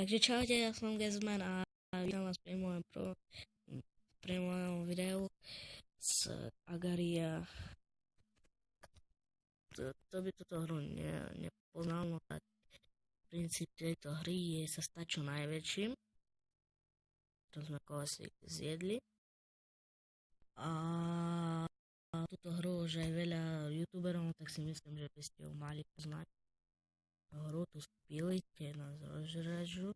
Takže čaute, ja som Gezman a vítam vás pri mojom videu z Agaria. To by túto hru nepoznal, no tak princíp tejto hry je sa stať čo najväčším. To sme kolesík zjedli. A túto hru už aj veľa youtuberov, tak si myslím, že by ste ju mali poznať. Hru tu spili, keď nás rozžražu,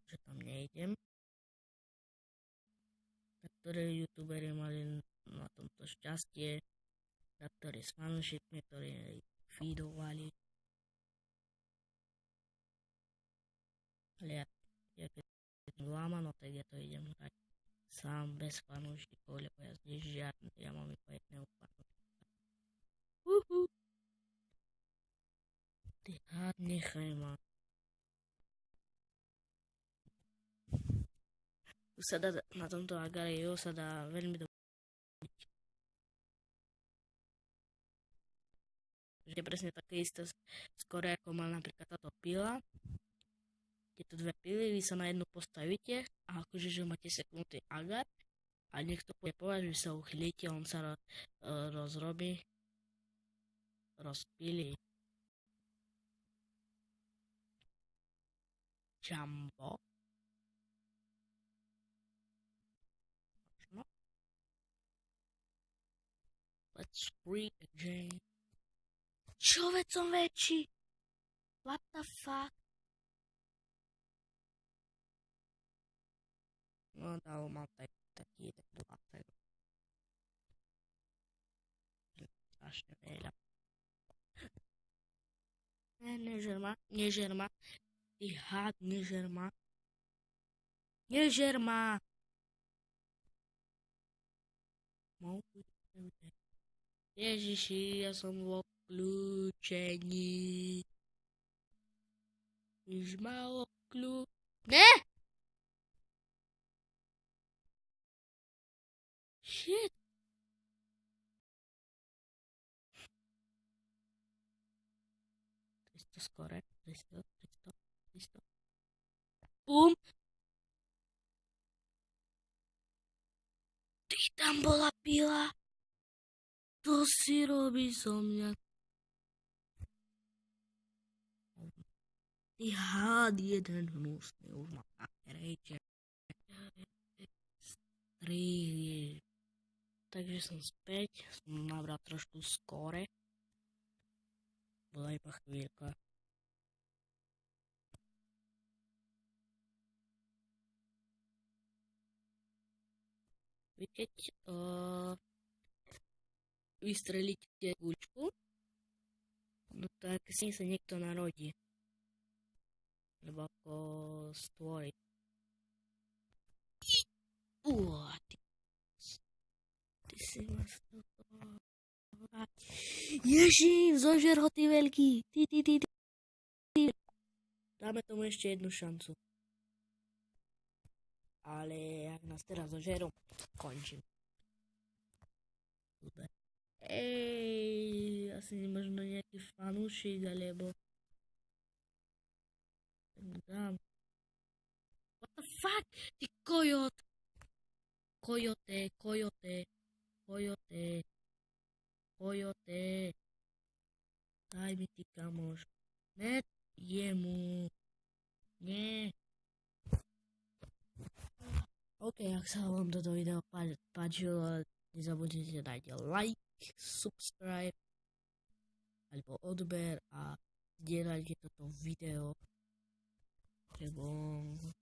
že tam nejdem. Tak ktorí youtuberi mali na tomto šťastie, tak ktorí s fanúšikmi, ktorí feedovali. Ale ja keď lámano, tak ja to idem hrať sám, bez fanúšikov, lebo ja zdiež žiadne, ja mám iba jedného fanúšika. Ty hád, nechaj ma. Tu sa dá, na tomto Agariu sa dá veľmi dobre. Je presne také isté skoro ako má napríklad táto pila. Tieto dve pily, vy sa na jednu postavíte a akože že máte seknutý agar a niekto povie povedať, že sa uchylíte, on sa rozrobí, rozpíli. Jumbo. No. Let's read again. Čo veď som väčší? What the fuck? No dal mám taký látek. Strašne veľa. Nežer ma. Ty hád, nežer ma. Nežer ma! Ježiši, ja som v okľúčení. Už ma Ne! Shit! Skore, 300. Bum! Ty tam bola pila. To si robí so mňa. Ty hád jeden hnusný, už má také rejče. Strihli. Takže som späť, som nabral trošku skore. Bola iba chvíľka. Vy keď vystrelíte guľku, no tak si sa niekto narodí. Lebo ako stvoriť. Ty si ma stvoril. Ježiš, zožer ho ty veľký. Ty. Dáme tomu ešte jednu šancu. Ale ak nás teraz zožerú, končím. Super. Asi možno nejaký fanúšik, alebo dám. What the fuck? Ty kojot. Kojote. Daj mi ty kamoš. Ne jemu. Nie. OK, ak sa vám toto video páčilo, nezabudnite dať like, subscribe, alebo odber a zdieľajte toto video, lebo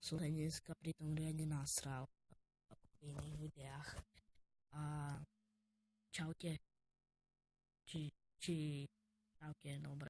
som sa dneska pri tom riadne nasral v iných videách. A čaute. Čaute, dobre.